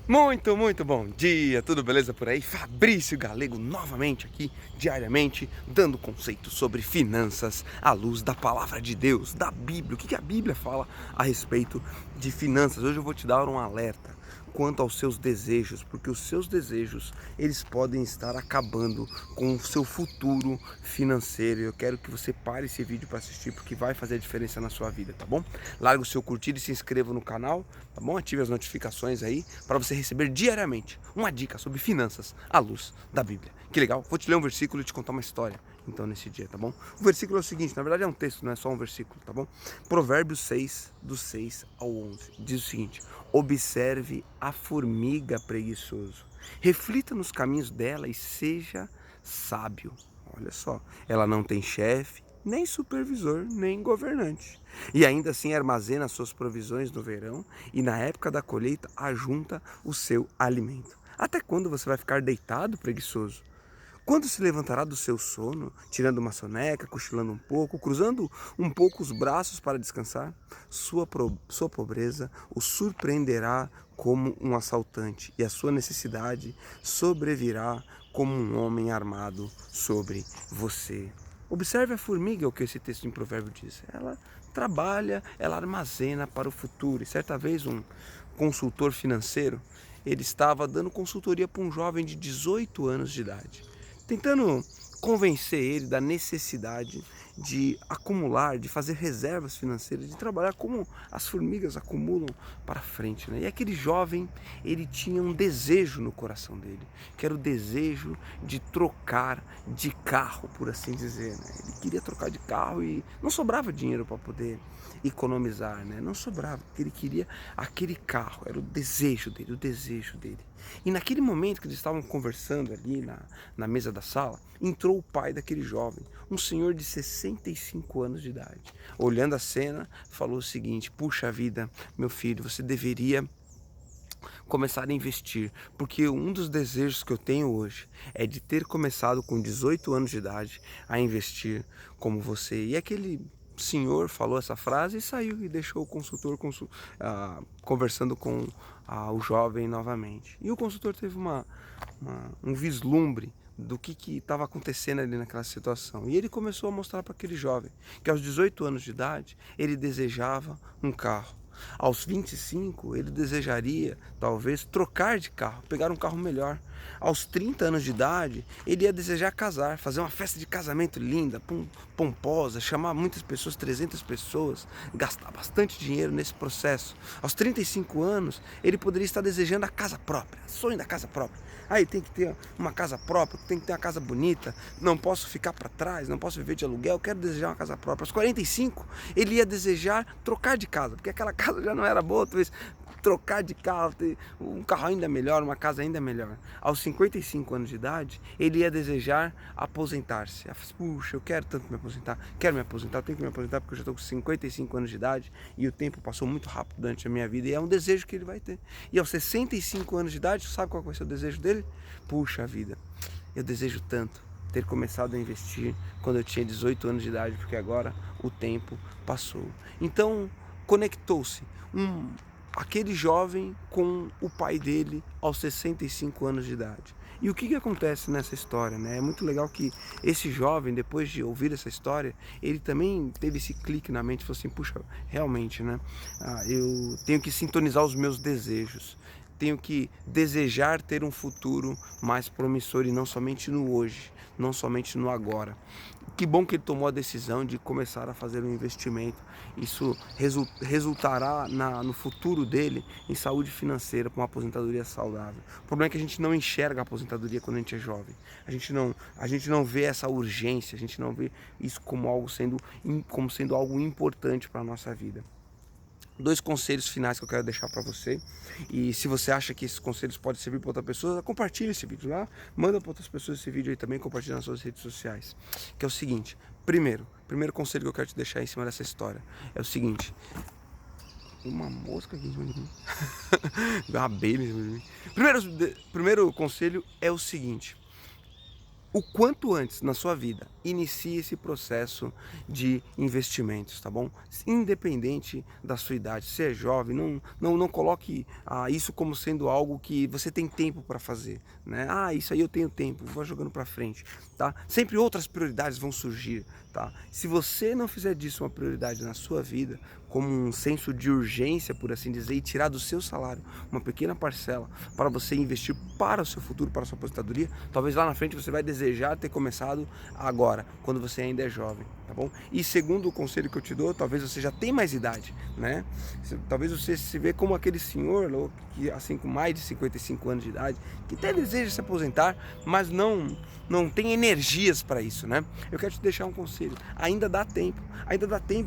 Muito bom dia, tudo beleza por aí? Fabrício Galego novamente aqui, diariamente, dando conceitos sobre finanças à luz da palavra de Deus, da Bíblia. O que a Bíblia fala a respeito de finanças? Hoje eu vou te dar um alerta quanto aos seus desejos, porque os seus desejos, eles podem estar acabando com o seu futuro financeiro. Eu quero que você pare esse vídeo para assistir, porque vai fazer a diferença na sua vida, tá bom? Larga o seu curtir e se inscreva no canal, tá bom? Ative as notificações aí para você receber diariamente uma dica sobre finanças à luz da Bíblia. Que legal, vou te ler um versículo e te contar uma história então nesse dia, tá bom? O versículo é o seguinte, na verdade é um texto, não é só um versículo, tá bom? Provérbios 6, do 6 ao 11, diz o seguinte: observe a formiga preguiçoso, reflita nos caminhos dela e seja sábio. Olha só, ela não tem chefe, nem supervisor, nem governante. E ainda assim armazena suas provisões no verão e na época da colheita ajunta o seu alimento. Até quando você vai ficar deitado, preguiçoso? Quando se levantará do seu sono, tirando uma soneca, cochilando um pouco, cruzando um pouco os braços para descansar? Sua pobreza o surpreenderá como um assaltante, e a sua necessidade sobrevirá como um homem armado sobre você. Observe a formiga, o que esse texto em provérbio diz. Ela trabalha, ela armazena para o futuro. E certa vez um consultor financeiro, ele estava dando consultoria para um jovem de 18 anos de idade, tentando convencer ele da necessidade de acumular, de fazer reservas financeiras, de trabalhar como as formigas acumulam para frente, né? E aquele jovem, ele tinha um desejo no coração dele, que era o desejo de trocar de carro, por assim dizer, né? Ele queria trocar de carro e não sobrava dinheiro para poder economizar, né? Não sobrava, porque ele queria aquele carro, era o desejo dele, o desejo dele. E naquele momento que eles estavam conversando ali na mesa da sala, entrou o pai daquele jovem, um senhor de 65 anos de idade. Olhando a cena, falou o seguinte: puxa vida, meu filho, você deveria começar a investir, porque um dos desejos que eu tenho hoje é de ter começado com 18 anos de idade a investir como você. E aquele senhor falou essa frase e saiu e deixou o consultor conversando com o jovem novamente. E o consultor teve um vislumbre do que estava acontecendo ali naquela situação. E ele começou a mostrar para aquele jovem que aos 18 anos de idade ele desejava um carro. Aos 25, ele desejaria, talvez, trocar de carro, pegar um carro melhor. Aos 30 anos de idade, ele ia desejar casar, fazer uma festa de casamento linda, pomposa, chamar muitas pessoas, 300 pessoas, gastar bastante dinheiro nesse processo. Aos 35 anos, ele poderia estar desejando a casa própria, sonho da casa própria. Aí tem que ter uma casa própria, tem que ter uma casa bonita, não posso ficar para trás, não posso viver de aluguel, quero desejar uma casa própria. Aos 45, ele ia desejar trocar de casa, porque aquela casa já não era boa, talvez trocar de carro, ter um carro ainda melhor, uma casa ainda melhor. Aos 55 anos de idade, ele ia desejar aposentar-se. Puxa, eu quero tanto me aposentar, quero me aposentar, tenho que me aposentar porque eu já estou com 55 anos de idade e o tempo passou muito rápido durante a minha vida e é um desejo que ele vai ter. E aos 65 anos de idade, sabe qual vai ser o desejo dele? Puxa vida, eu desejo tanto ter começado a investir quando eu tinha 18 anos de idade, porque agora o tempo passou. Então, conectou-se aquele jovem com o pai dele aos 65 anos de idade. E o que acontece nessa história, né? É muito legal que esse jovem, depois de ouvir essa história, ele também teve esse clique na mente, falou assim: puxa, realmente, né? Eu tenho que sintonizar os meus desejos. Tenho que desejar ter um futuro mais promissor e não somente no hoje, não somente no agora. Que bom que ele tomou a decisão de começar a fazer um investimento. Isso resultará no futuro dele em saúde financeira, com uma aposentadoria saudável. O problema é que a gente não enxerga a aposentadoria quando a gente é jovem. A gente não vê essa urgência, a gente não vê isso como sendo algo importante para a nossa vida. Dois conselhos finais que eu quero deixar para você. E se você acha que esses conselhos podem servir para outra pessoa, compartilhe esse vídeo lá, manda para outras pessoas esse vídeo aí também, compartilha nas suas redes sociais. Que é o seguinte: primeiro conselho que eu quero te deixar em cima dessa história é o seguinte: uma mosca aqui em cima de mim. Uma abelha em cima de mim. Primeiro conselho é o seguinte: o quanto antes na sua vida, inicie esse processo de investimentos, tá bom? Independente da sua idade, se é jovem, não coloque isso como sendo algo que você tem tempo para fazer, né? Ah, isso aí eu tenho tempo, vou jogando para frente, tá? Sempre outras prioridades vão surgir, tá? Se você não fizer disso uma prioridade na sua vida, como um senso de urgência, por assim dizer, e tirar do seu salário uma pequena parcela para você investir para o seu futuro, para a sua aposentadoria, talvez lá na frente você vai desejar ter começado agora, quando você ainda é jovem, tá bom? E segundo o conselho que eu te dou, talvez você já tenha mais idade, né? Talvez você se vê como aquele senhor que assim com mais de 55 anos de idade, que até deseja se aposentar, mas não tem energias para isso, né? Eu quero te deixar um conselho, ainda dá tempo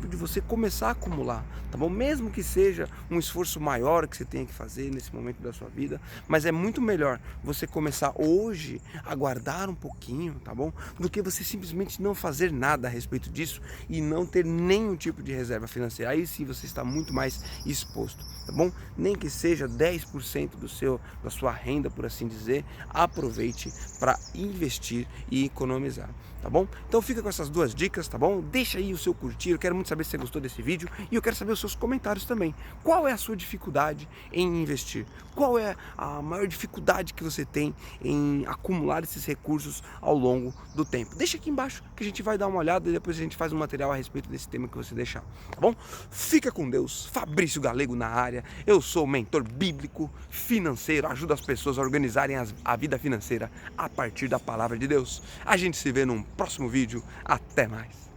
de você começar a acumular, tá bom? Mesmo que seja um esforço maior que você tenha que fazer nesse momento da sua vida, mas é muito melhor você começar hoje a guardar um pouquinho, tá bom? Do que você simplesmente não fazer nada a respeito disso e não ter nenhum tipo de reserva financeira. Aí sim você está muito mais exposto, tá bom? Nem que seja 10% da sua renda, por assim dizer, aproveite para investir e economizar, tá bom? Então fica com essas duas dicas, tá bom? Deixa aí o seu curtir, eu quero muito saber se você gostou desse vídeo e eu quero saber os seus comentários também. Qual é a sua dificuldade em investir? Qual é a maior dificuldade que você tem em acumular esses recursos ao longo do tempo? Deixa aqui embaixo que a gente vai dar uma olhada e depois a gente faz um material a respeito desse tema que você deixar, tá bom? Fica com Deus, Fabrício Galego na área, eu sou mentor bíblico, financeiro, ajudo as pessoas a organizarem a vida financeira a partir da palavra de Deus. A gente se vê num próximo vídeo, até mais!